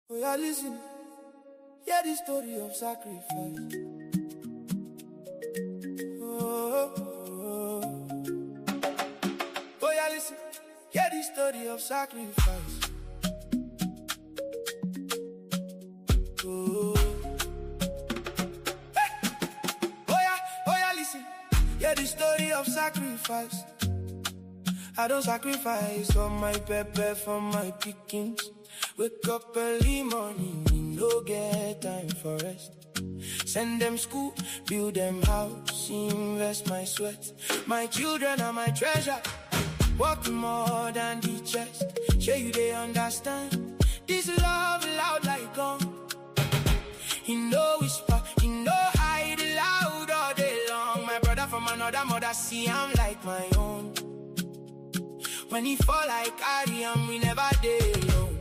Oh yeah, listen, hear the story of sacrifice. Oh, oh, oh yeah, listen, hear the story of sacrifice. Oh, hey. Oh yeah, listen, hear the story of sacrifice. I don't sacrifice for my pepper, for my pickings. Wake up early morning, we no get time for rest. Send them school, build them house, invest my sweat. My children are my treasure, work more than the chest. Sure you they understand, this love loud like gun. He no whisper, he no hide loud all day long. My brother from another mother, see I'm like my own. When he fall like Ariam, we never did alone.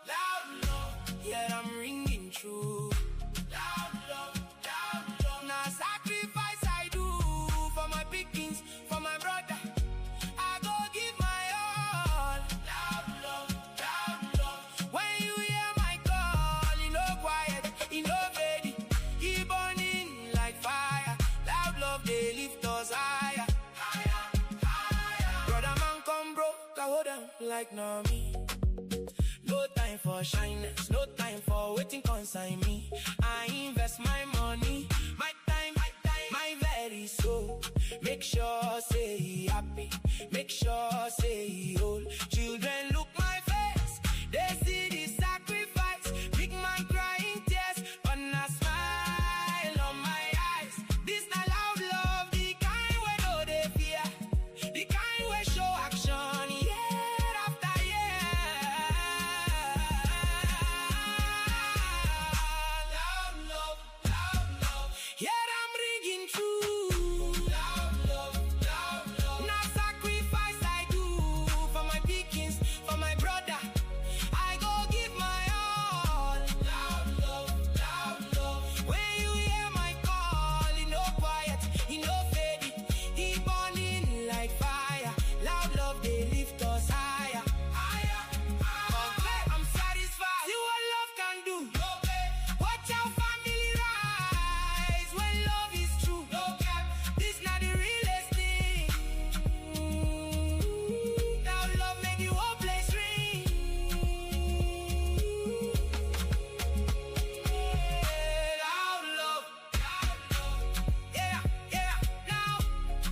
Loud love, yeah, I'm ringing true. Loud love, now sacrifice I do for my pickings, for my brother. I go give my all. Loud love. When you hear my call, you know quiet, you know ready. He burning like fire. Loud love, they lift us higher. Brother man come broke, I hold on like no me. No time for shyness, no time for waiting consign me. I invest my money, my time, my very soul. Make sure say he happy, make sure say he whole. Children look my face, they see the sacrifice. Big man crying tears, but a smile on my eyes. This not loud love, the kind where no they fear, the kind where show action year after year. Loud love, yeah, I'm ringing true. Loud love, now sacrifice I do for my pickings, for my brother. I go give my all. Loud love. When you hear my call, you know quiet, you know faded. He burning like fire. Loud love, they lift us higher. I'm satisfied. See what love can do. Watch how family rise when love is true. This not the realest thing. Now love make you whole place ring. Loud love, yeah, now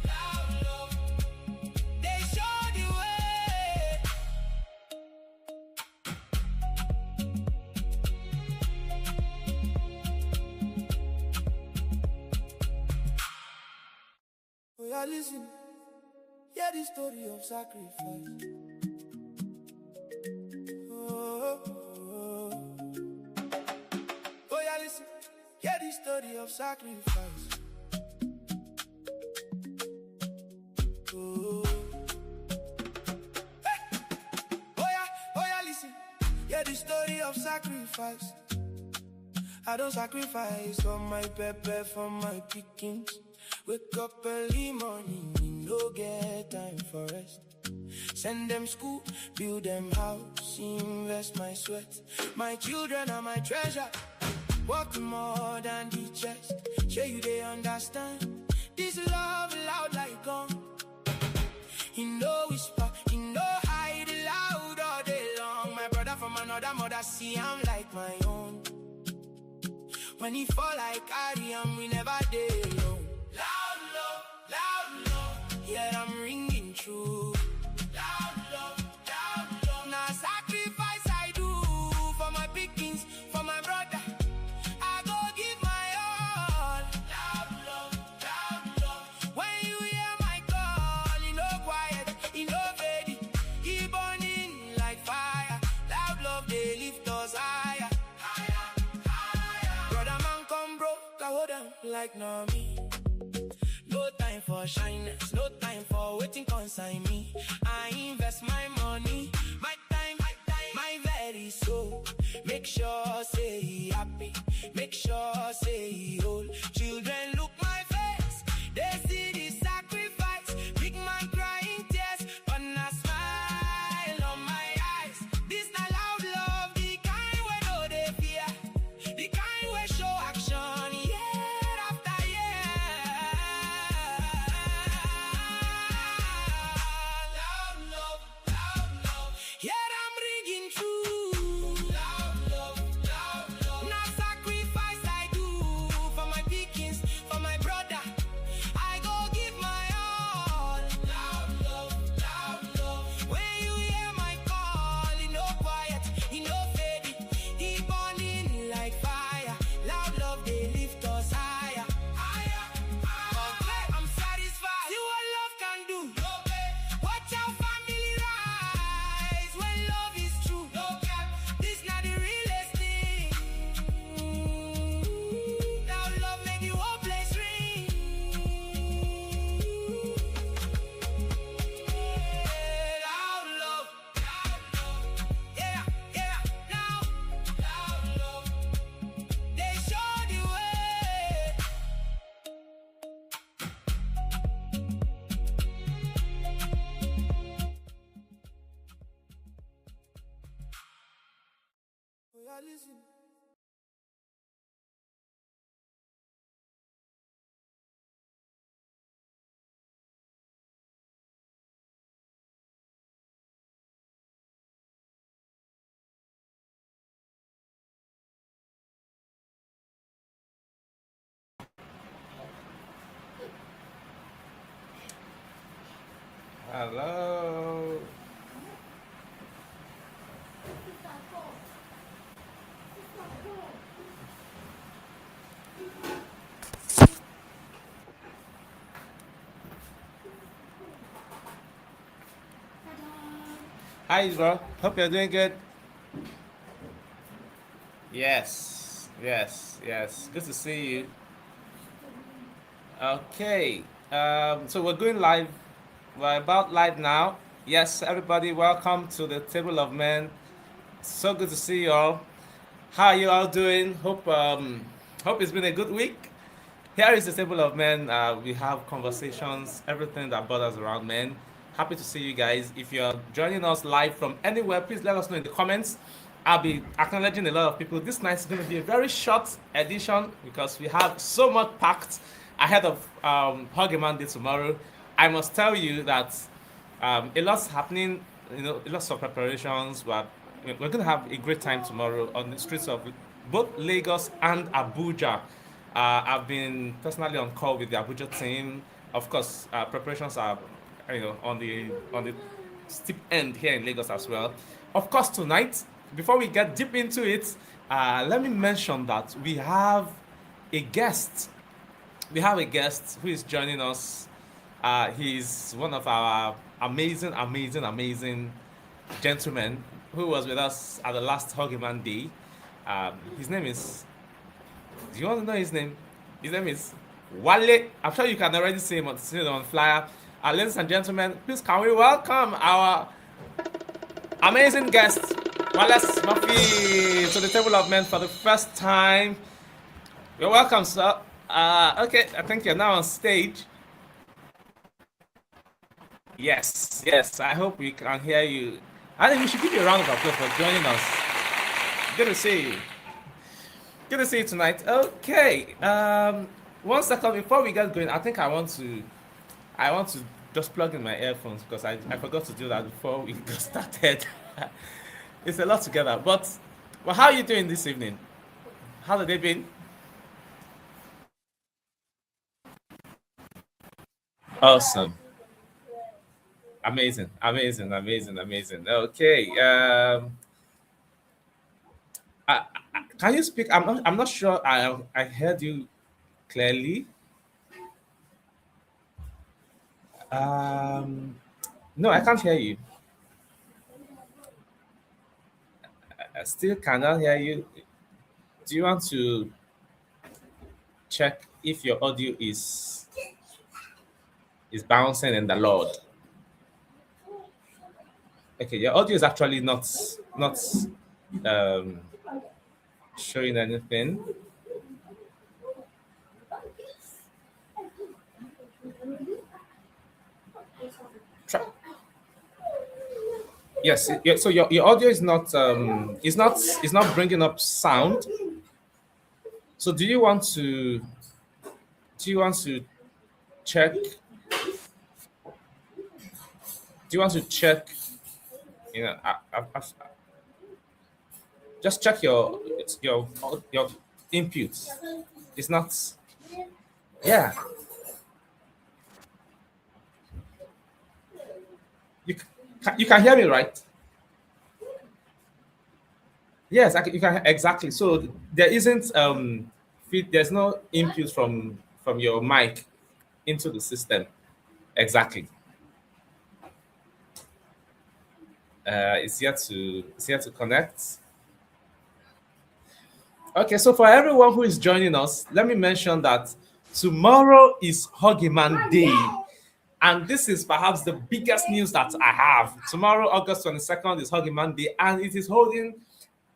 loud love, they show the way. Oh yeah, listen, hear the story of sacrifice. Oh yeah, listen, hear the story of sacrifice. Oh, hey. Oh yeah, listen, hear the story of sacrifice. I don't sacrifice for my pepper, for my pickings. Wake up early morning, we no get time for rest. Send them school, build them house, invest my sweat. My children are my treasure, work more than the chest. Sure you they understand, this love loud like gun. He no whisper, he no hide loud all day long. My brother from another mother, see I'm like my own. When he fall like Ariam, we never did alone. Loud love, yeah, I'm ringing true. Loud love, now sacrifice I do for my pickings, for my brother. I go give my all. Loud love. When you hear my call, you know quiet, you know ready. He burning like fire. Loud love, they lift us higher. Brother man come broke, I hold on like no me. No time for shyness, no time for waiting consign me. I invest my money, my time, my very soul. Make sure say he happy, make sure say he whole. Children look my face, they see the sacrifice. Big man crying tears, but a smile on my eyes. This not loud love, the kind Hello. Hi, bro. Hope you're doing good. Yes, yes, yes. Good to see you. Okay. So we're going live. We're about live now. Yes, everybody, welcome to the Table of Men. So good to see you all. How are you all doing? Hope it's been a good week. Here is the table of men. We have conversations, everything that bothers around men. Happy to see you guys. If you're joining us live from anywhere, please let us know in the comments. I'll be acknowledging a lot of people. This night is going to be a very short edition because we have so much packed ahead of Hug a Man Day tomorrow. I must tell you that a lot's happening. Lots of preparations. We're going to have a great time tomorrow on the streets of both Lagos and Abuja. I've been personally on call with the Abuja team. Of course, preparations are, on the steep end here in Lagos as well. Of course, tonight, before we get deep into it, let me mention that a guest. We have a guest who is joining us. He's one of our amazing, amazing, amazing gentlemen who was with us at the last Huggyman Day. His name is. Do you want to know his name? His name is Wale. I'm sure you can already see it on flyer. Ladies and gentlemen, please can we welcome our amazing guest, Wallace Murphy, to the table of men for the first time. You're welcome, sir. Okay, I think you're now on stage. Yes, yes. I hope we can hear you. I think we should give you a round of applause for joining us. Good to see you. Good to see you tonight. Okay. One second before we get going, I think I want to just plug in my earphones because I forgot to do that before we got started. It's a lot together. But well, how are you doing this evening? How have they been? Awesome. Amazing. Amazing. Amazing. Amazing. Okay. Can you speak? I'm not sure I heard you clearly. Um no, I can't hear you. I still cannot hear you. Do you want to check if your audio is bouncing in the Lord? Okay, your audio is actually not um showing anything. Try, yes, so your audio is not bringing up sound. So do you want to check do you want to check you know just check your inputs. It's not. Yeah, you can hear me, right? Yes, you can exactly. So there isn't there's no input from your mic into the system. Exactly. It's here to connect. Okay, so for everyone who is joining us, let me mention that tomorrow is Huggyman Day. And this is perhaps the biggest news that I have. Tomorrow, August 22nd, is Huggyman Day, and it is holding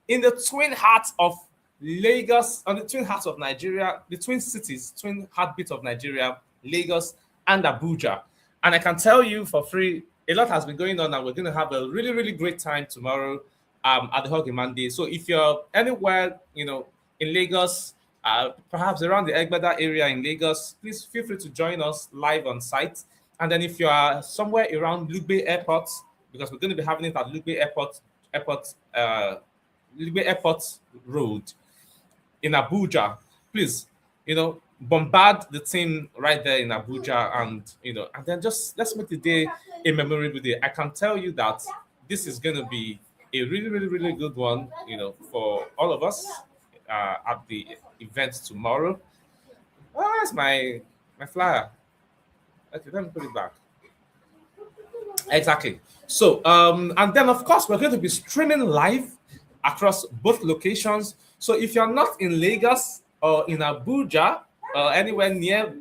in the twin hearts of Lagos, on the twin hearts of Nigeria, the twin cities, twin heartbeat of Nigeria, Lagos and Abuja. And I can tell you for free, a lot has been going on, and we're going to have a really, really great time tomorrow at the Huggy Monday. So if you're anywhere, in Lagos, perhaps around the Egbeda area in Lagos, please feel free to join us live on site. And then if you are somewhere around Lugbe Airport, because we're going to be having it at Airport, Lugbe Airport Road in Abuja, please, bombard the team right there in Abuja, and and then just let's make the day a memorable day. I can tell you that this is going to be a really, really, really good one, for all of us at the event tomorrow. Oh, that's my flyer. Okay, let me put it back. Exactly. So, and then of course we're going to be streaming live across both locations. So if you're not in Lagos or in Abuja or anywhere near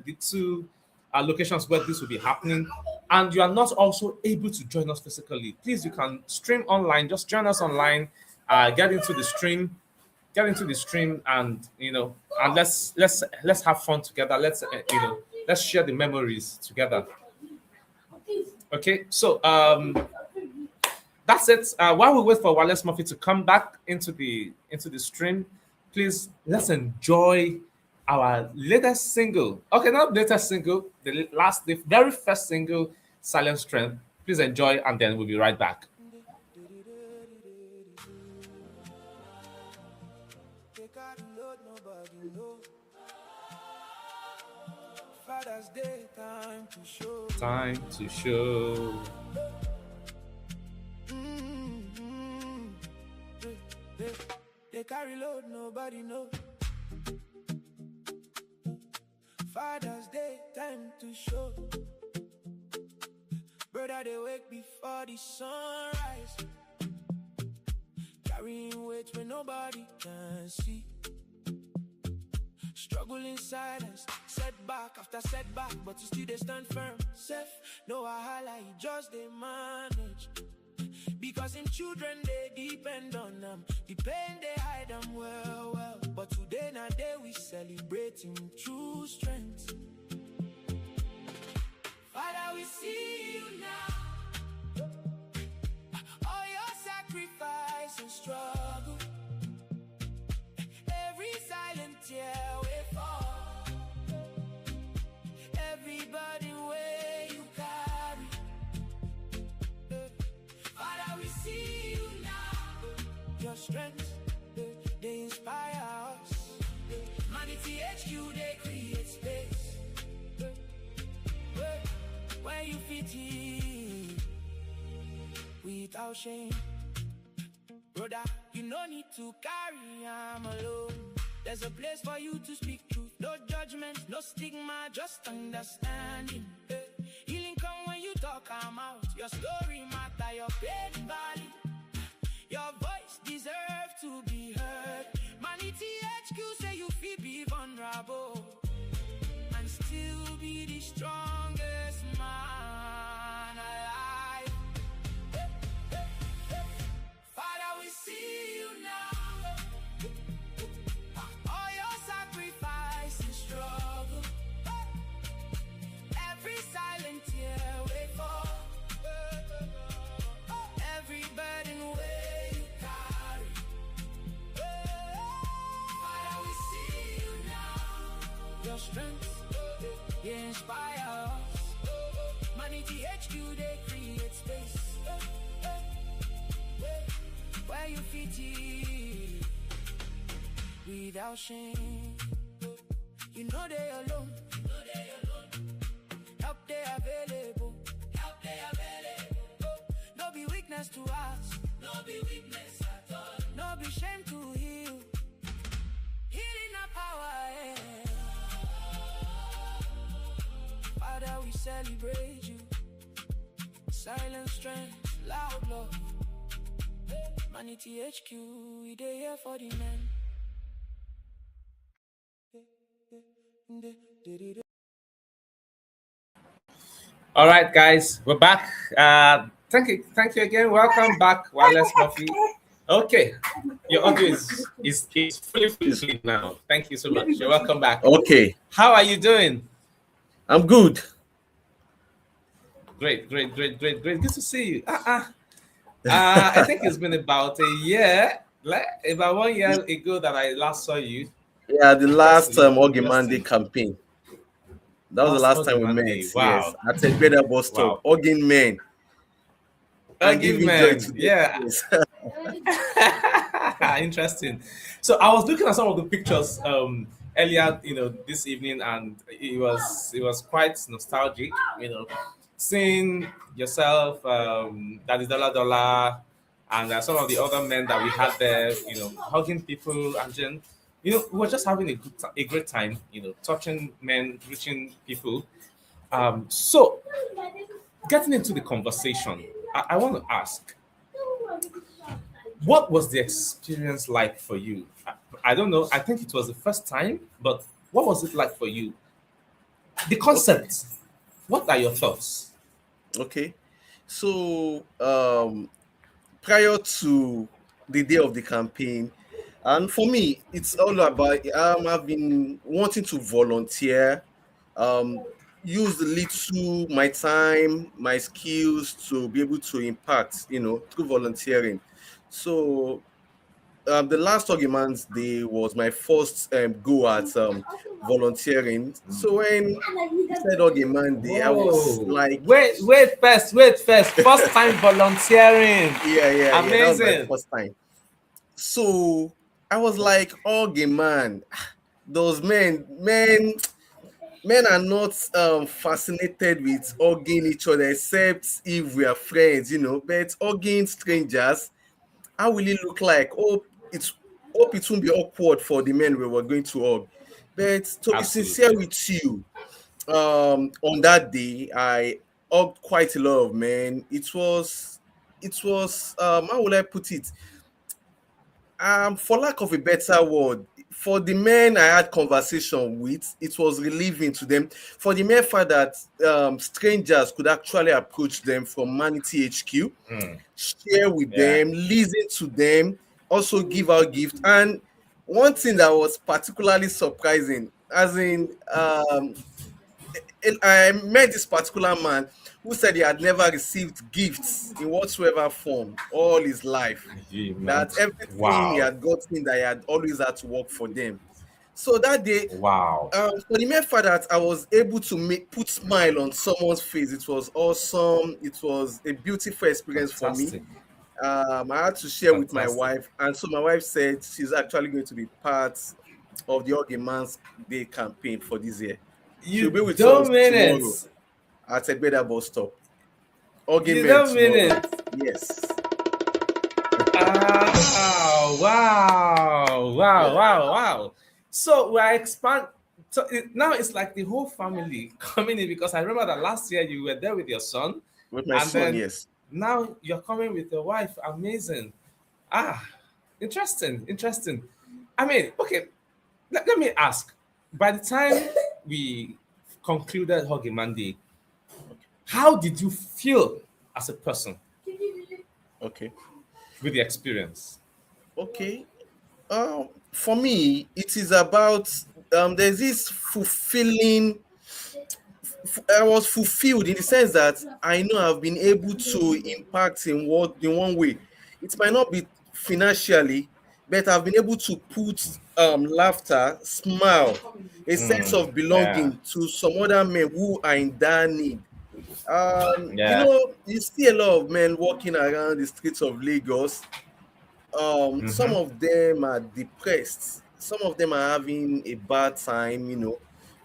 the two locations where this will be happening, and you are not also able to join us physically, please you can stream online. Just join us online. Get into the stream. Get into the stream, and and let's have fun together. Let's share the memories together. Okay, so that's it. While we wait for Wallace Murphy to come back into the stream, please let's enjoy our latest single. Okay, not latest single, the very first single, Silent Strength. Please enjoy, and then we'll be right back. Father's Day, time to show. Time to show. They carry load, nobody know. Father's Day, time to show. Brother, they wake before the sunrise, carrying weight when nobody can see. Struggle in silence, setback after setback, but you still they stand firm. Safe, no wahala, he just they manage. Because him children, they depend on them. The pain, they hide them well. But today, now day, we celebrating true strength. Father, we see you now. All your sacrifice and struggle. Every silent tear we fall. Everybody where you carry. Father, we see you now. Your strength, they inspire us. ManityHQ, they create space. Where you fit in without shame. Brother, you no need to carry I'm alone. There's a place for you to speak truth. No judgment, no stigma, just understanding. Healing come when you talk, I'm out. Your story matter, your pain valid. Your voice deserve to be heard. ManityHQ say you feel be vulnerable and still be the strongest man alive. Father, we see you now. All your sacrifice and struggle. Every silent tear we fall. Every burden where you carry. Father, we see you now. Your strength, they inspire us. ManityHQ, they create space. Where you fit in without shame. You know they alone. Help they available. No be weakness to us. No be weakness at all. No be shame to heal. Healing our power. Father, we celebrate you. Silent strength, loud love. ManityHQ, we dey here for the men. All right, guys, we're back. Thank you again. Welcome back, Wallace Murphy. Okay, your audio is fully now. Thank you so much. You're welcome back. Okay. How are you doing? I'm good. Great. Good to see you. I think it's been about a year, about 1 year ago that I last saw you. Yeah, the last Ogimande campaign. That was the last time we met. Wow. Yes, at a better bus stop. Ogin men. Ogin men. Yeah. Interesting. So I was looking at some of the pictures earlier, this evening, and it was quite nostalgic, seeing yourself, that is Dollar, and some of the other men that we had there, hugging people, and then, we were just having a great time, touching men, reaching people. So getting into the conversation, I want to ask, what was the experience like for you? I don't know. I think it was the first time, but what was it like for you? The Okay. concept. What are your thoughts? Okay. So prior to the day of the campaign, and for me, it's all about I've been wanting to volunteer, um, use the little my time, my skills to be able to impact, through volunteering. So the last Man's Day was my first go at volunteering. So when he said Man Day, I was Whoa! like, Wait first. First time volunteering. yeah, that was my Amazing. first time. So I was like, man, those men are not fascinated with hugging each other except if we are friends, but hugging strangers, how will it look like? Hope it won't be awkward for the men we were going to hug. But to be sincere Absolutely. with you, on that day I hugged quite a lot of men. It was how will I put it? For lack of a better word, for the men I had conversation with, it was relieving to them. For the mere fact that strangers could actually approach them from ManityHQ, Mm, share with yeah. them, listen to them, also give out gifts. And one thing that was particularly surprising, as in, I met this particular man who said he had never received gifts in whatsoever form all his life. Gee, man. That everything he Wow. had gotten, that he had always had to work for them. So that day, Wow. for the mere fact that I was able to put smile on someone's face, it was awesome. It was a beautiful experience for me. Fantastic. I had to share with my Fantastic. wife, and so my wife said she's actually going to be part of the Organ Man's Day campaign for this year. She'll You be with us don't mean it. tomorrow at a better bus stop. Organ You Men don't mean tomorrow. it. Yes. Ah, wow. So we're expand. So now it's like the whole family coming in, because I remember that last year you were there with your son, With my and son, then yes. now you're coming with your wife. Amazing. Ah, interesting. I mean, okay, let me ask. By the time we concluded Huggy Monday, how did you feel as a person Okay. with the experience? Okay. For me, it is about there's this fulfilling. I was fulfilled in the sense that I know I've been able to impact in one way. It might not be financially, but I've been able to put laughter, smile, a sense Hmm. of Yeah. belonging to some other men who are in dire need. Yeah. You see a lot of men walking around the streets of Lagos. Some Mm-hmm. of them are depressed, some of them are having a bad time,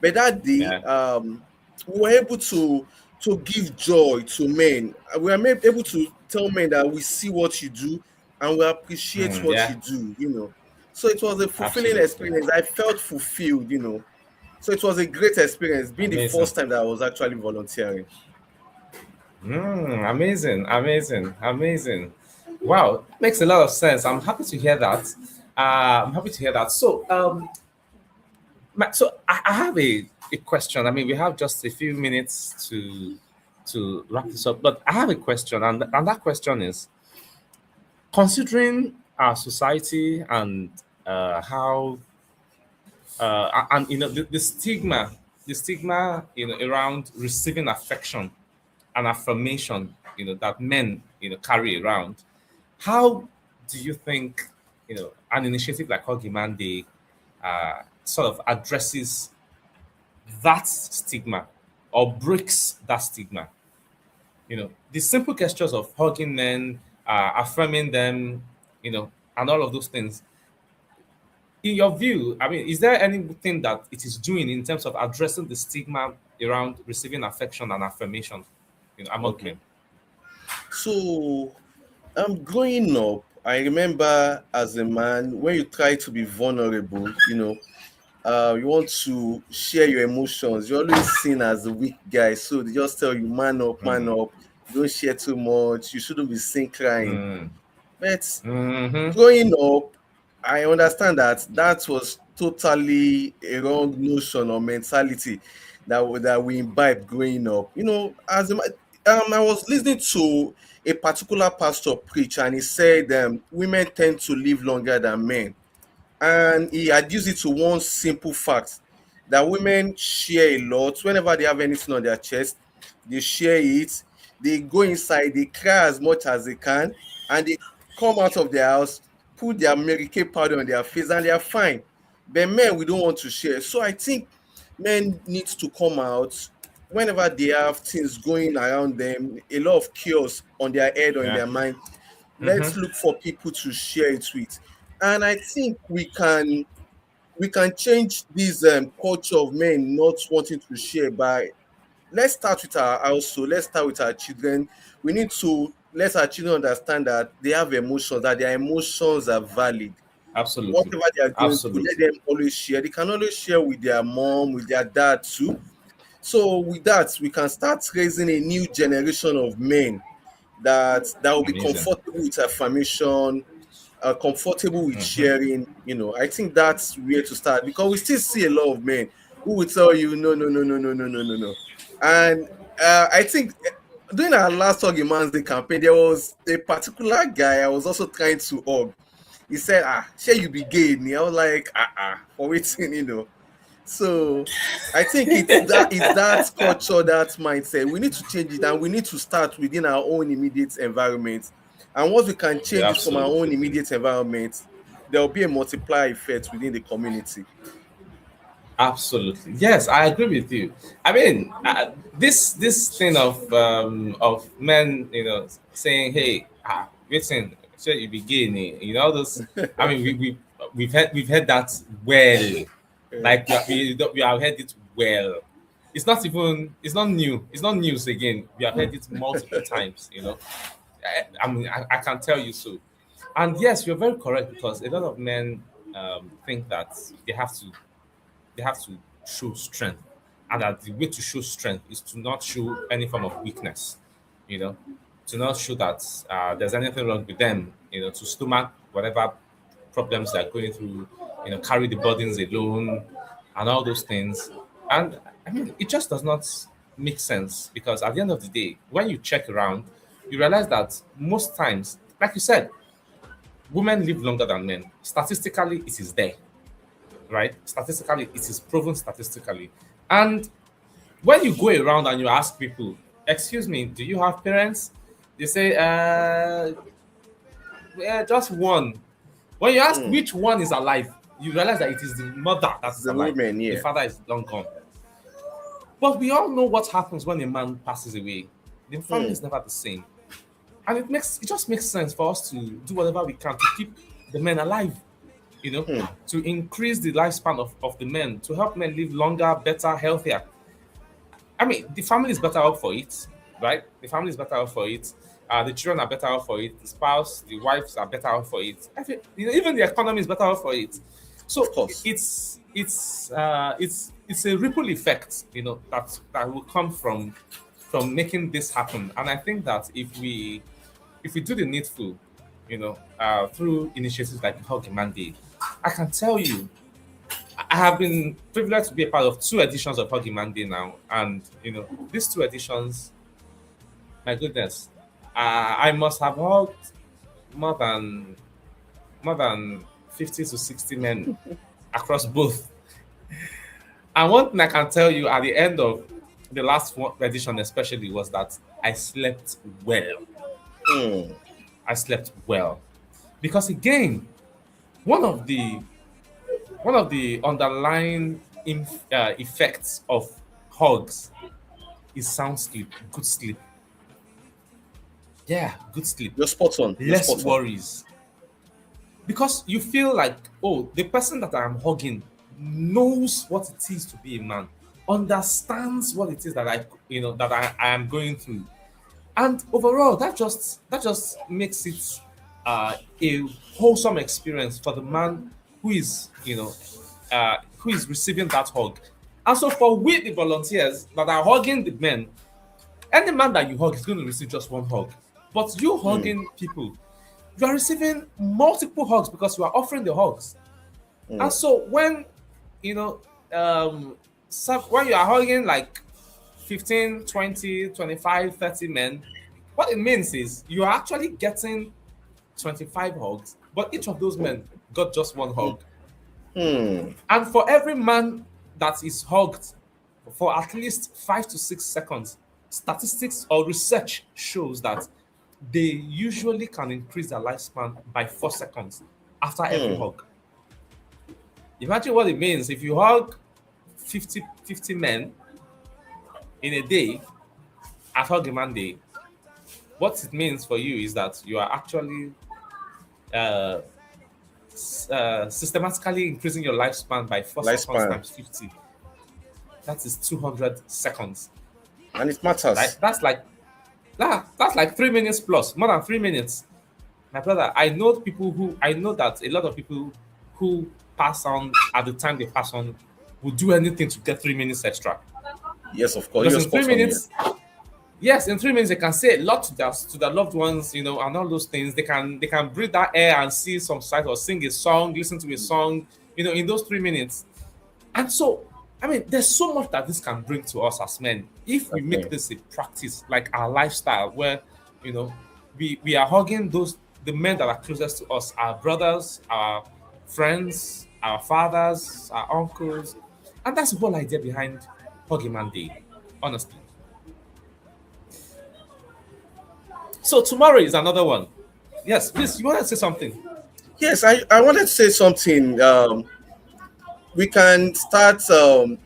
but that day, Yeah. we were able to give joy to men. We are able to tell men that we see what you do and we appreciate Mm, what yeah. you do, so it was a fulfilling Absolutely. experience. I felt fulfilled, so it was a great experience being the Amazing. first time that I was actually volunteering. Amazing. Wow, makes a lot of sense. I'm happy to hear that. So, I have a question. I mean, we have just a few minutes to wrap this up, but I have a question, and that question is: considering our society and how and the stigma, around receiving affection and affirmation, that men, carry around. How do you think, an initiative like Huggy Monday sort of addresses that stigma or breaks that stigma? The simple gestures of hugging men, affirming them, and all of those things. in your view, I mean, is there anything that it is doing in terms of addressing the stigma around receiving affection and affirmation, among Okay. men? So, growing up, I remember as a man, when you try to be vulnerable, you want to share your emotions, you're always seen as the weak guy. So they just tell you, man Mm, up, don't share too much, you shouldn't be seen crying. mm, But mm-hmm. growing up, I understand that that was totally a wrong notion or mentality that we imbibe growing up. I was listening to a particular pastor preach, and he said women tend to live longer than men, and he had used it to one simple fact that women share a lot whenever they have anything on their chest. They share it, they go inside, they cry as much as they can, and they come out of their house, put their Mary Kay powder on their face, and they are fine. But men, we don't want to share. So I think men need to come out whenever they have things going around them, a lot of chaos on their head or in Yeah. their mind. Mm-hmm. Let's look for people to share it with, and I think we can change this culture of men not wanting to share by, let's start with our household, let's start with our children. We need to let our children understand that they have emotions, that their emotions are valid. Absolutely. Whatever they are going through, let Absolutely. them always share. They can always share with their mom, with their dad too. So with that, we can start raising a new generation of men that will be Amazing. comfortable with affirmation, comfortable with Mm-hmm. sharing. I think that's where to start, because we still see a lot of men who will tell you no, no, no, no, no, no, no, no, no. And I think during our last Hug a Man's Day campaign, there was a particular guy I was also trying to hug. He said, share you be gay. And I was like, for waiting. So I think it's that culture, that mindset. We need to change it, and we need to start within our own immediate environment. And once we can Yeah, change it from our own absolutely. immediate environment, there will be a multiplier effect within the community. Absolutely. Yes, I agree with you. I mean, this thing of men, saying, "Hey, listen, should you be gay?" All those. I mean, we've heard that well. Yeah. Like we have heard it well. It's not new. It's not news again. We have heard it multiple times. I can tell you so. And yes, you're very correct, because a lot of men think that they have to they have to show strength, and that the way to show strength is to not show any form of weakness, you know to not show that there's anything wrong with them, to stomach whatever problems they're going through, carry the burdens alone, and all those things. And I mean, it just does not make sense, because at the end of the day, when you check around, you realize that most times, like you said, women live longer than men. Statistically, it is there, right? Statistically, it is proven statistically. And when you go around and you ask people, "Excuse me, do you have parents?" They say, yeah, just one. When you ask Mm. which one is alive, you realize that it is the mother that It's is the alive. women, The yeah. father is long gone. But we all know what happens when a man passes away. The family Mm. is never the same. And it just makes sense for us to do whatever we can to keep the men alive, you know, Mm. to increase the lifespan of the men, to help men live longer, better, healthier. I mean, the family is better off for it, right? The family is better off for it. The children are better off for it. The spouse, the wives are better off for it. Even the economy is better off for it. Of So course. it's a ripple effect, that will come from making this happen. And I think that if we do the needful, through initiatives like Hug a Monday, I can tell you, I have been privileged to be a part of two editions of Huggy Monday now, and these two editions, my goodness, I must have hugged more than more than 50 to 60 men across both. And one thing I can tell you at the end of the last one edition, especially, was that I slept well. Mm. I slept well because, again, one of the one of the underlying effects of hugs is sound sleep, good sleep. Yeah, good sleep, You're spot on. You're less spot on. worries. because you feel like, oh, the person that I'm hugging knows what it is to be a man, understands what it is that I am going through, and overall that just makes it a wholesome experience for the man who is who is receiving that hug. And so for we the volunteers that are hugging the men, any man that you hug is going to receive just one hug, but you Mm, hugging people, you are receiving multiple hugs because you are offering the hugs. And mm, so when you know when you are hugging like 15, 20, 25, 30 men, what it means is you are actually getting 25 hugs, but each of those men got just one mm, hug. mm, And for every man that is hugged for at least 5 to 6 seconds, statistics or research shows that they usually can increase their lifespan by 4 seconds after every mm. hug. Imagine what it means if you hug 50 men in a day at Hug Man Day. What it means for you is that you are actually uh, systematically increasing your lifespan by 4 seconds Lifespan, times 50. That is 200 seconds. and it Right? matters. That's like 3 minutes plus, more than 3 minutes. My brother, I know that a lot of people who pass on at the time they pass on will do anything to get 3 minutes extra. Yes, of course. Because You're in three spot on here. minutes, yes, in 3 minutes they can say a lot to their loved ones, and all those things. They can breathe that air and see some sight or sing a song, listen to a song, in those 3 minutes. And so, I mean, there's so much that this can bring to us as men if we make Okay. this a practice, like our lifestyle, where you know we are hugging the men that are closest to us, our brothers, our friends, our fathers, our uncles, and that's the whole idea behind Hugging Man Day, honestly. So tomorrow is another one. Yes, please, you want to say something? Yes, I wanted to say something. We can start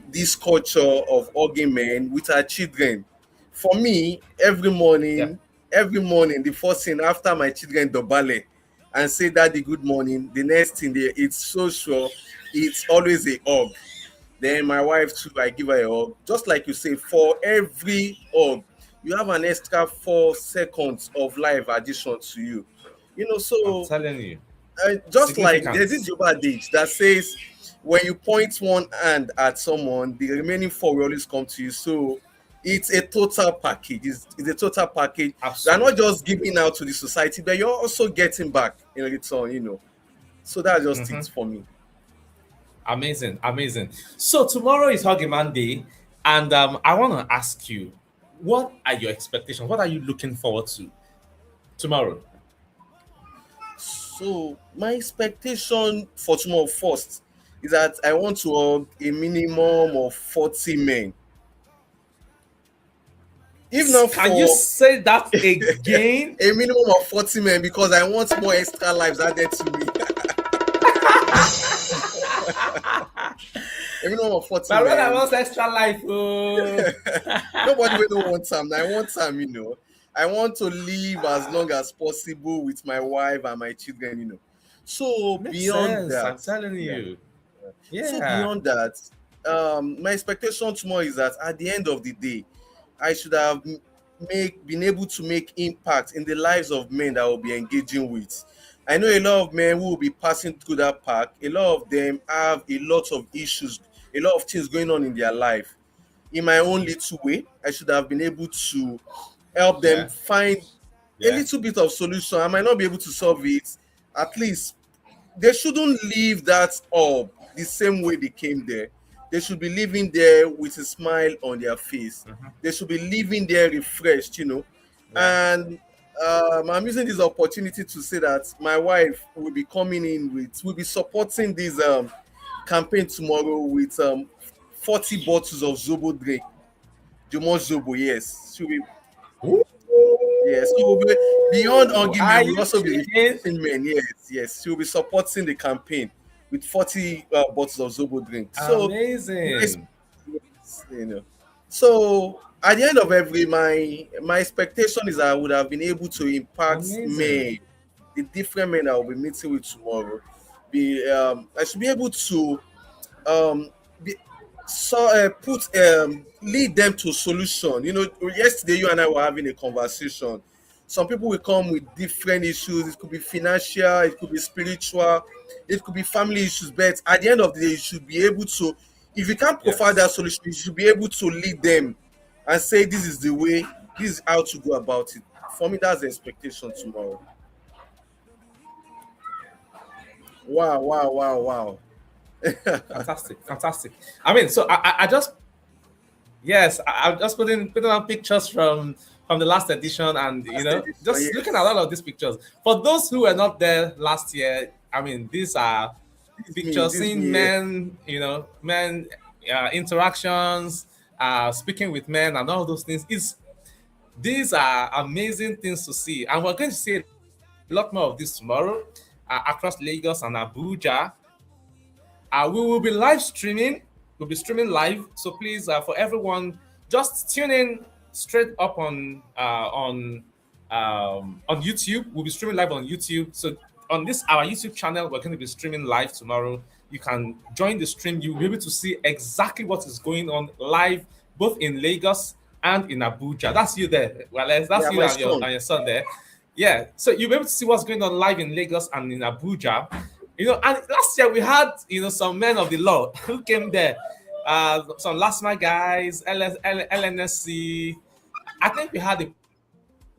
this culture of hugging men with our children. For me, Yeah, every morning, the first thing after my children dobale and say daddy good morning, the next thing it's so sure it's always a hug. Then my wife too, I give her a hug. Just like you say, for every hug, you have an extra 4 seconds of life addition to you. I'm So telling you, just like there's this significance. Yoruba adage that says when you point one hand at someone, the remaining four will always come to you. So it's a total package. It's a total package. You are not Absolutely. just giving out to the society, but you're also getting back in return. So that's just Mhm. it for me. Amazing, amazing. So tomorrow is Huggy Man Day, and I want to ask you, what are your expectations? What are you looking forward to tomorrow? So my expectation for tomorrow first is that I want to hug a minimum of 40 men. If not Can you for say that again? a minimum of 40 men, because I want more extra lives added to me. A minimum of 40 My brother men. wants extra life. Oh. Nobody will don't want time. I want time. I want to live as long as possible with my wife and my children. So Makes beyond sense. that, I'm telling yeah. you. So Yeah. beyond that, my expectation tomorrow is that at the end of the day, I should have been able to make impact in the lives of men that I will be engaging with. I know a lot of men who will be passing through that park. A lot of them have a lot of issues, a lot of things going on in their life. In my own little way, I should have been able to help them Yeah. find a Yeah. little bit of solution. I might not be able to solve it. At least they shouldn't leave that up the same way they came there. They should be living there with a smile on their face. Mhm. They should be living there refreshed. Yeah. And I'm using this opportunity to say that my wife will be supporting this campaign tomorrow with 40 bottles of Zobo drink. Jumon Zobo, yes. Ooh, Yes, she will be beyond are argument. We'll you also be kidding? recruiting men. Yes, yes. She will be supporting the campaign with 40 bottles of Zobo drink. So, my Amazing. you know. So at the end of my expectation is that I would have been able to impact Amazing. men the different men I will be meeting with tomorrow, be I should be able to um be, put lead them to solution. Yesterday you and I were having a conversation. Some people will come with different issues. It could be financial, it could be spiritual, it could be family issues. But at the end of the day, you should be able to, if you can't provide that Yes. solution, you should be able to lead them and say, this is the way, this is how to go about it. For me, that's the expectation tomorrow. Wow, wow, wow, wow. Fantastic, fantastic. I mean, so I just yes, I'm just putting on pictures from the last edition, and That's the just looking at yes. all of these pictures. For those who were not there last year, I mean, these are This pictures is seeing me. Yeah. men, men interactions, speaking with men, and all those things. These are amazing things to see, and we're going to see a lot more of this tomorrow across Lagos and Abuja. We will be live streaming. We'll be streaming live. So please, for everyone, just tune in straight up on YouTube. We'll be streaming live on YouTube. So on this our YouTube channel, we're going to be streaming live tomorrow. You can join the stream. You'll be able to see exactly what is going on live, both in Lagos and in Abuja. That's you there. Well, Yeah, that's you my and your son. son there. Yeah. So you'll be able to see what's going on live in Lagos and in Abuja. And last year we had, some men of the law who came there. Some last mile guys, LNSC. I think we had a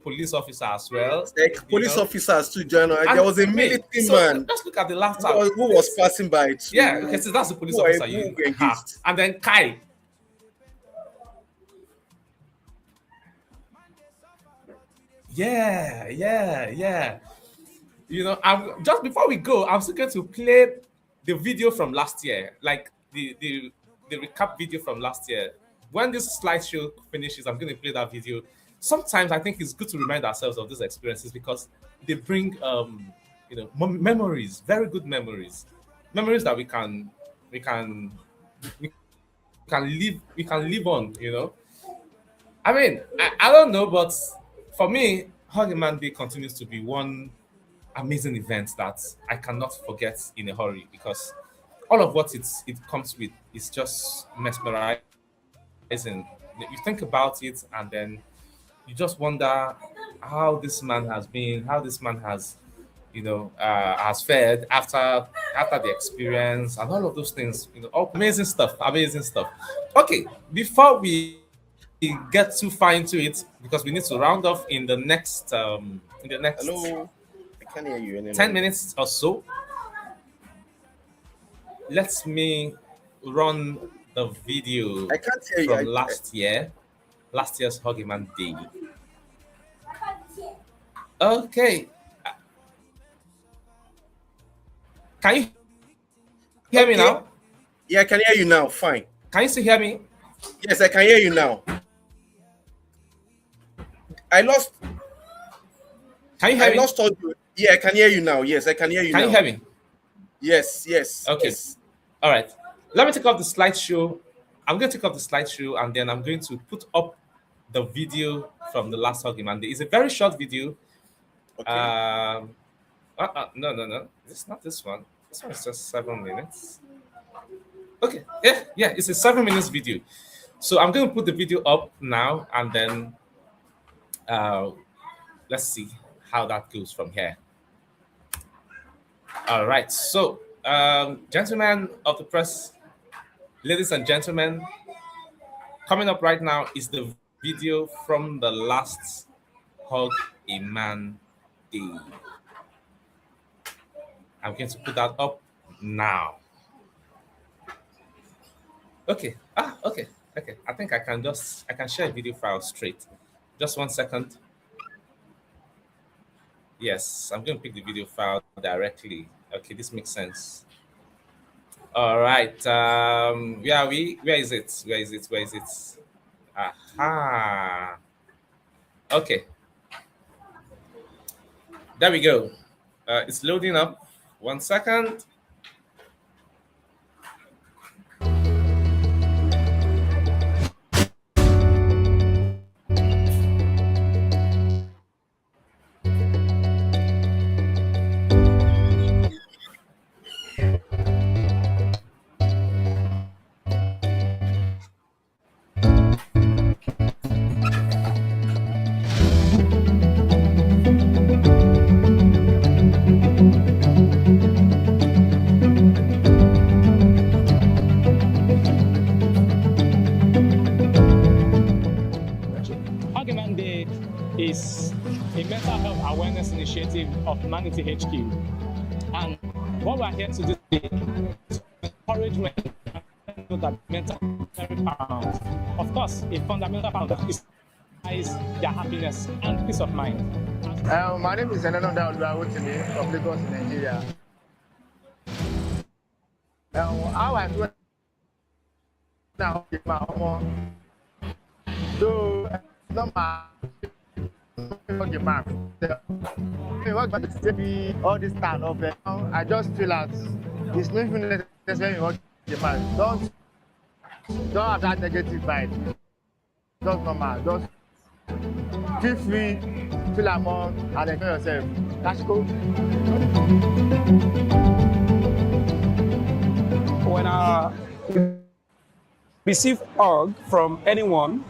police officer as well, Like police officers too, join us. There And was a wait, military so man just look at the laughter. who was passing by Yeah, okay, to so that's the police who, officer who you have. engaged. And then Kai. Yeah, yeah, yeah. I'm just before we go, I'm still going to play the video from last year, like the recap video from last year. When this slideshow finishes, I'm going to play that video. Sometimes I think it's good to remind ourselves of these experiences because they bring, memories, very good memories that we can live on. I mean, I don't know, but for me, Huggy Day continues to be one amazing event that I cannot forget in a hurry because all of what it comes with is just mesmerizing. You think about it and then you just wonder how this man has been, how this man has fared after the experience and all of those things. All amazing stuff, amazing stuff. Okay, before we get too far into it, because we need to round off in the next Hello, I can't hear you any 10 longer. minutes or so. Let me run the video I can't hear you. from last year's Huggyman Day. Okay, can you hear me Okay. now? Yeah, I can hear you now. Fine. Can you still hear me? Yes, I can hear you now. I lost. Can you I hear me? lost audio. Yeah, I can hear you now. Yes, I can hear you Can now. you hear me? Yes, yes, Okay. yes. All right. Let me take off the slideshow. I'm going to take off the slideshow and then I'm going to put up the video from the last Huggy Day. It's a very short video. Okay. No, no, no. It's not this one. This one is just 7 minutes. Okay. Yeah. It's a 7 minutes video. So I'm going to put the video up now and then let's see how that goes from here. All right. So, gentlemen of the press, ladies and gentlemen, coming up right now is the video from the last Hug a Man Day. I'm going to put that up now. Okay. Okay. I think I can share a video file straight. Just 1 second. Yes, I'm going to pick the video file directly. Okay, this makes sense. All right. Where are we? Where is it? Where is it? Where is it? Aha. Okay. There we go. It's loading up. 1 second. awareness initiative of ManityHQ. And what we are here to do today is to encourage men to know that mental health is very paramount. Of course, a fundamental part of this is their happiness and peace of mind. My name is Enenonda Oluwawotimi from Lagos, Nigeria. How I feel now with my home, so not my man. Maybe all this kind of I just feel that it's not even necessary what the man. Don't have that negative vibe. Just normal. Just feel free, feel among, and enjoy yourself. That's cool. When I receive hug from anyone,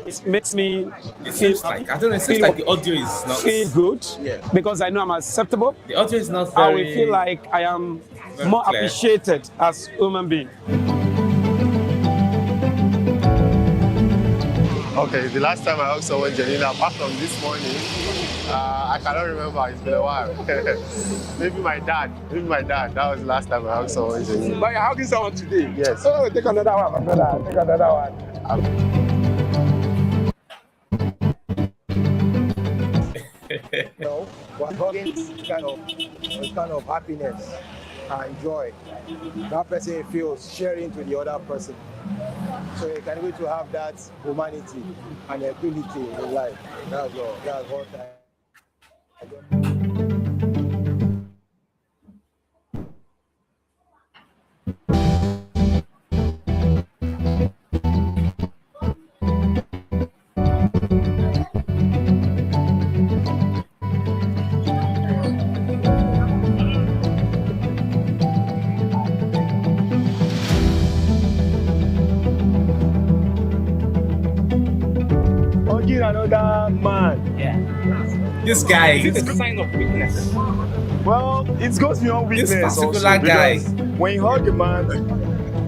it makes me feel like, I don't know, it seems like the audio is not feel good, because I know I'm acceptable. The audio is not I very. will feel like I am more clear. appreciated as a human being. Okay, the last time I hugged someone genuinely, apart from this morning, I cannot remember. It's been a while. Maybe my dad. That was the last time I hugged someone genuinely. But you're hugging someone today? Yes. Oh, take another one, my brother. Take another one. But hugging is kind of happiness and joy that person feels sharing to the other person. So you can be able to have that humanity and ability in life. That's all. That's what I Hugging another man. This guy, It's a sign of weakness. Well, it goes beyond weakness. This particular also, guy. because when you hug a man,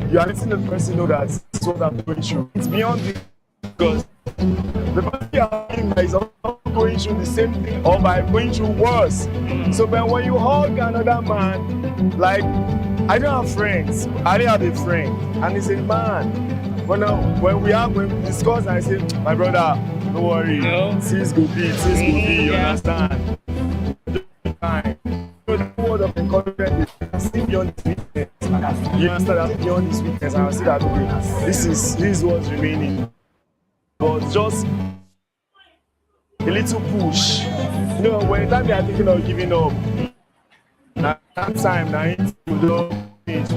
you are letting the person know that this is what I'm going through. It's beyond it, because the person you are hugging is also going through the same thing or by going through worse. So when you hug another man, like, I don't have friends. I didn't have a friend, and he's a man. But now, when we discuss, I say, my brother, don't worry. No. Things go be, you understand? Fine. So the word of encouragement is see beyond this weakness. You understand that beyond this weakness, and I see that okay, this is what's remaining. But just a little push. You know, when the time they are thinking of giving up, that time now it will change.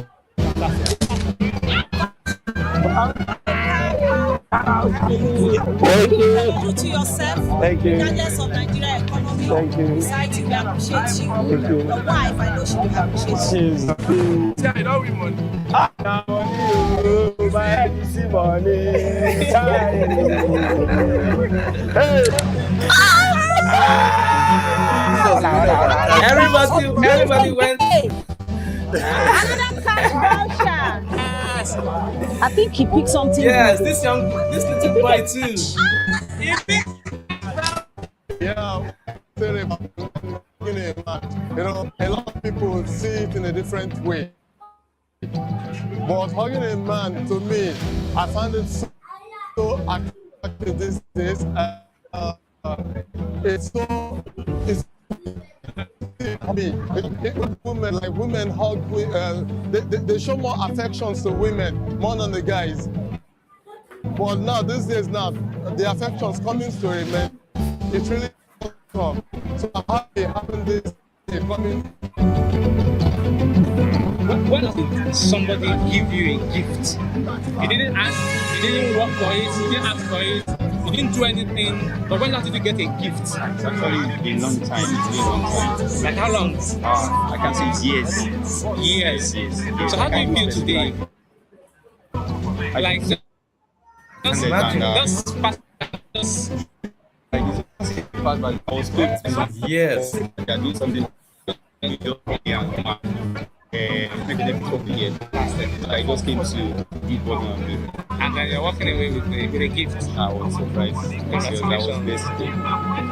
True to yourself, Thank you. regardless of Nigeria economy, Thank you. society will appreciate you. Thank you. Your wife, I know she will appreciate you. Cheers. Yeah, you know we money. Now money, my head is in money. Hey. Everybody went. Another cash voucher. I think he picked something. Yes, this little boy too. Yeah, you know, a lot of people see it in a different way. But hugging a man, to me, I find it so attractive these days. It's me. Women hug, they show more affections to women more than the guys. But now, these days now, the affections coming to a man, it's really come. So I'm happy having this coming. When did somebody give you a gift? You didn't ask, you didn't work for it, you didn't ask for it, you didn't do anything, but when did you get a gift? It's actually a long time. It's been a long time. Like how long? I can say it's years. Years. Yes. So how do you feel today? Like, just I was good. Yes. I can do something. And the beginning of the year. So I just came to eat what I'm doing. And then you're walking away with a gift. I was surprised because I was blessed today.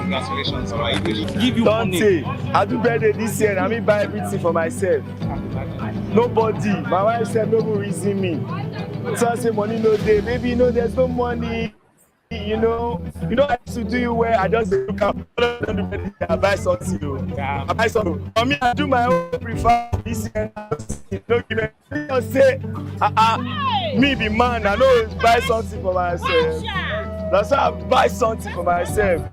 Congratulations. So I really Give you money. I do birthday this year and I mean buy everything for myself. Nobody. My wife said no one reason me. So I say money no day. Maybe there's no money. I used to do you where I just look up, I buy something. I buy something. For me, I do my own prefer this year. Just say, me be man, I know buy something for myself. That's why I buy something for myself.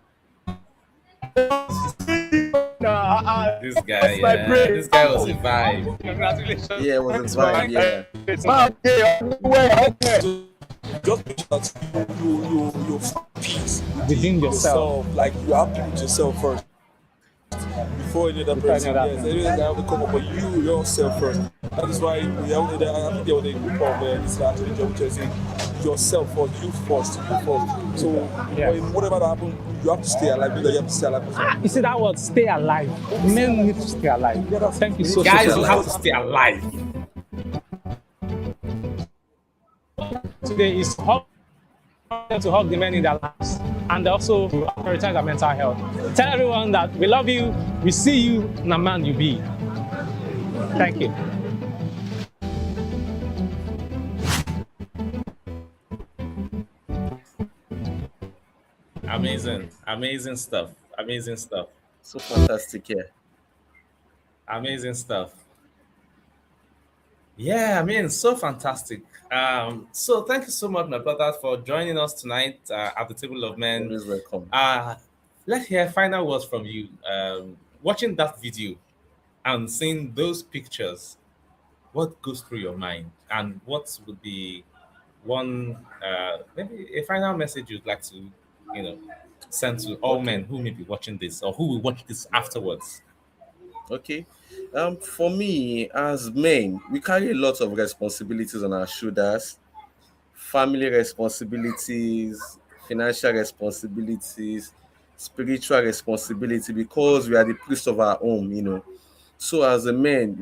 This guy, yeah. This guy was a vibe. Congratulations. Yeah, it was a vibe, yeah. Just make sure that you peace Within yourself. like you're happy with yourself first before any other person. Yes, anyone that will come up, but you yourself first. That is why I think there was a group of this actually which is saying yourself first, you first. So when whatever that happens, you have to stay alive. You have to stay alive. You see that word, stay alive. Men need to stay alive. Thank you so much. Guys, you have to stay alive. Today is to hug the men in their lives and also to prioritize their mental health. Tell everyone that we love you, we see you, and a man you be. Thank you. Amazing stuff. So fantastic, yeah. Amazing stuff. Yeah, so fantastic. So thank you so much, my brother, for joining us tonight at the Table of Men. Always welcome. Let's hear final words from you. Watching that video and seeing those pictures, what goes through your mind, and what would be one maybe a final message you'd like to, send to all men who may be watching this or who will watch this afterwards? Okay. For me, as men, we carry a lot of responsibilities on our shoulders. Family responsibilities, financial responsibilities, spiritual responsibility, because we are the priest of our home. So as men,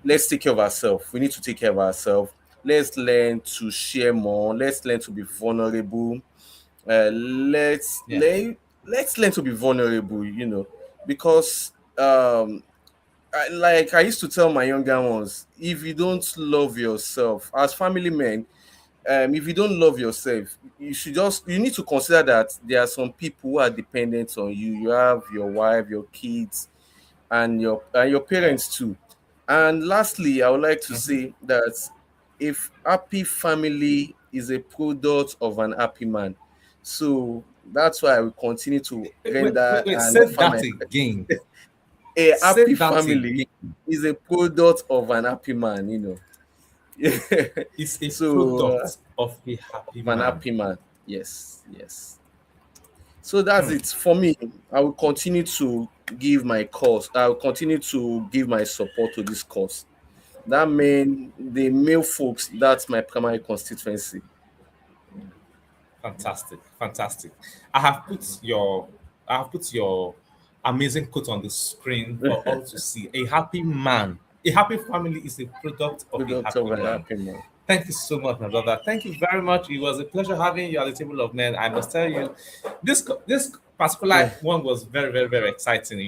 let's take care of ourselves. We need to take care of ourselves. Let's learn to share more. Let's learn to be vulnerable. Let's learn to be vulnerable, because I used to tell my younger ones, if you don't love yourself as family men, if you don't love yourself, you need to consider that there are some people who are dependent on you. You have your wife, your kids, and your parents too. And lastly, I would like to say that if happy family is a product of an happy man, so that's why I will continue to render say that again. A happy family is a product of an happy man, It's a product of a happy man. An happy man. Yes. So that's it for me. I will continue to give my cause. I will continue to give my support to this cause. That means the male folks, that's my primary constituency. Fantastic. I have put your amazing quote on the screen for all to see. A happy man, a happy family is a product of a happy man. Thank you so much, my brother. Thank you very much. It was a pleasure having you at the Table of Men. I must tell you, this particular one was very, very, very exciting.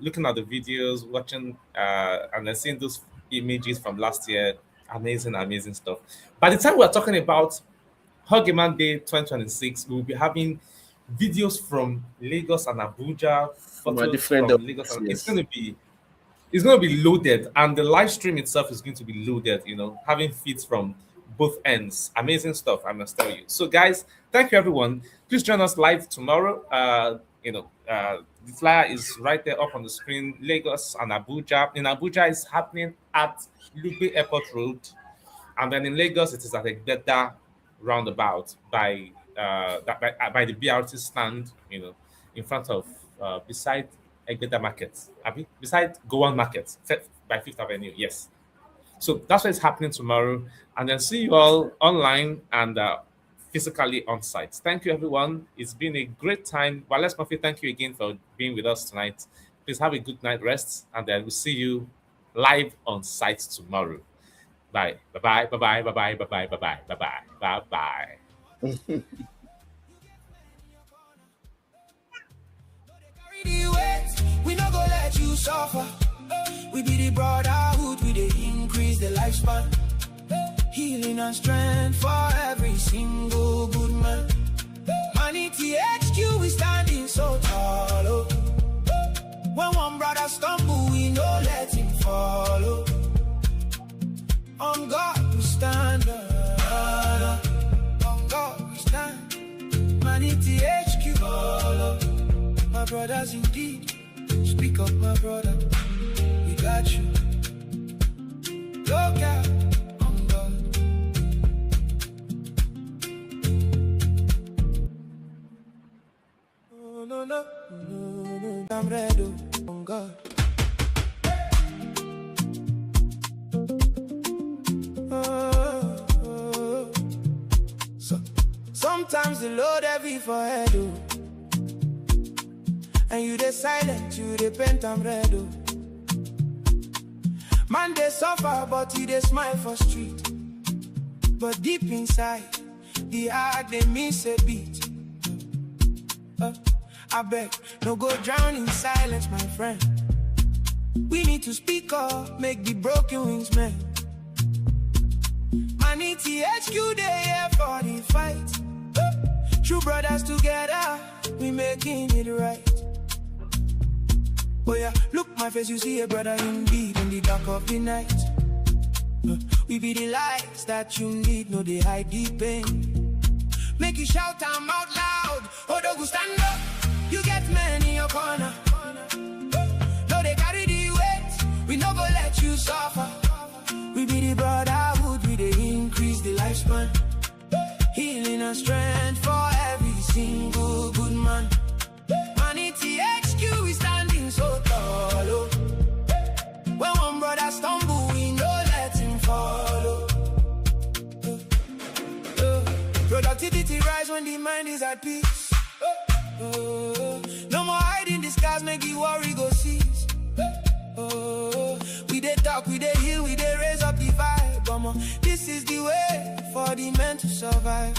Looking at the videos, watching, and then seeing those images from last year, amazing stuff. By the time we're talking about Hug a Man Day 2026, we will be having videos from Lagos and Abuja, photos from Lagos. Yes. It's going to be loaded, and the live stream itself is going to be loaded. Having feeds from both ends. Amazing stuff, I must tell you. So, guys, thank you, everyone. Please join us live tomorrow. The flyer is right there up on the screen. Lagos and Abuja. In Abuja, it's happening at Lugbe Airport Road, and then in Lagos, it is at Egbeda roundabout by the BRT stand. In front of beside Egbeda Market, beside Gowan Market by Fifth Avenue. Yes. So that's what's happening tomorrow, and then see you all online and physically on site. Thank you, everyone. It's been a great time. Wallace Murphy, thank you again for being with us tonight. Please have a good night rest, and then we'll see you live on site tomorrow. Bye. Bye-bye. Bye-bye. Bye-bye. Bye-bye. Bye-bye. Bye-bye. Bye-bye. We not gonna let you suffer. We be the brotherhood, we dey increase the lifespan. Healing and strength for every single good man. ManityHQ, we standing so tall. Oh. When one brother stumble, we no let him follow. On God we stand. On God we stand. ManityHQ, follow. My brothers indeed. Speak up, my brother. We got you. Look out. On God. Oh, no, no, no, no. I'm ready. On God. So, sometimes the load heavy for head. Oh. And you dey silent, you dey paint, I'm red, oh. Man, they suffer, but he dey smile for street. But deep inside, the heart, they miss a beat. I beg, no go drown in silence, my friend. We need to speak up, make the broken wings mend. ManityHQ, they here for the fight. True brothers together, we making it right. Oh yeah, look my face, you see a brother indeed in the dark of the night. We be the lights that you need, no they hide the pain. Make you shout them out loud, oh don't stand up, you get men in your corner. No they carry the weight, we no go let you suffer. We be the brotherhood, we they increase the lifespan. Healing and strength for every single good man. ManityHQ, we standing so tall. Oh. When one brother stumble, we no let him follow. Productivity rise when the mind is at peace. No more hiding the scars, make the worry go cease. We dey talk, we dey heal, we dey raise up the vibe. This is the way for the men to survive.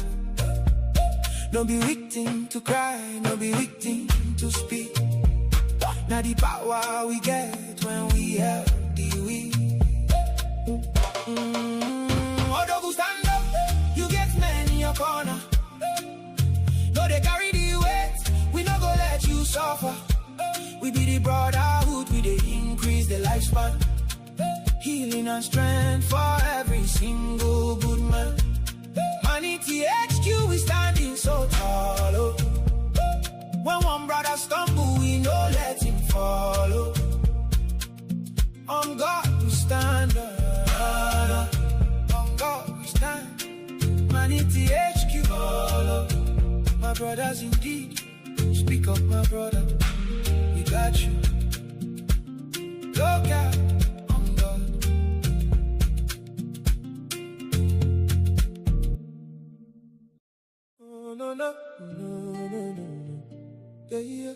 No be victim to cry, no be victim to speak. Now the power we get when we help the weak. Odogu stand up, you get men in your corner. No they carry the weight, we no go let you suffer. We be the brotherhood, we dey increase the lifespan. Healing and strength for every single good man. ManityHQ, we standing so tall. Oh. When one brother stumble, we no let him follow. On God we stand. On God we stand. ManityHQ, follow. My brothers indeed. Speak up, my brother. We got you. Look out. No. Yeah.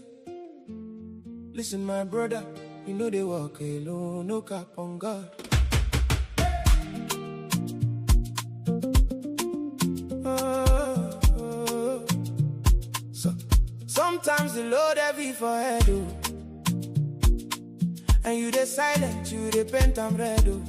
Listen, my brother, you know they walk alone, no cap on God. So, sometimes the load heavy for head, oh. And you dey silent, you dey paint, I'm red, oh.